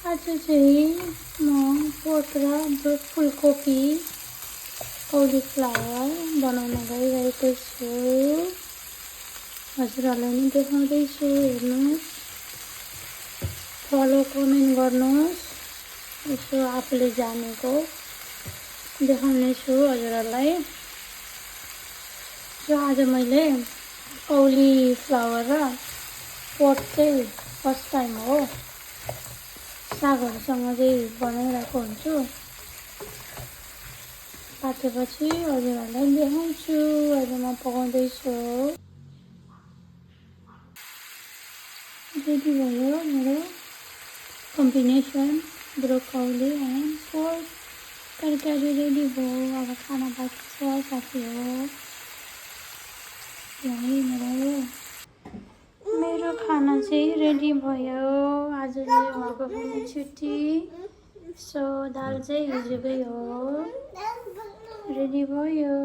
आज चाहिँ म पोर्क र फुलकोपी कौलीफ्लावर बनाउन गइरहेको छु। हजुरहरूलाई नि देखाउँदैछु, हेर्नुहोस्, फलो कमेन्ट गर्नुहोस्। यसो आफूले जानेको देखाउनेछु हजुरहरूलाई। आज मैले कौलीफ्लावर र पोर्क चाहिँ फर्स्ट टाइम हो, सागहरूसँग चाहिँ बनाइरहेको हुन्छु। पाकेपछि हजुरहरूलाई देखाउँछु। अहिले म पकाउँदैछु। रेडी भयो मेरो कम्बिनेसन ब्रोकौली एन्ड पोर्क तरकारी रेडी भयो। अब खाना बाँकी छ साथी हो। यही मेरो खाना चाहिँ रेडी भयो। आज चाहिँ उहाँको पनि छुट्टी, सो दाल चाहिँ हिजोकै हो, रेडी भयो।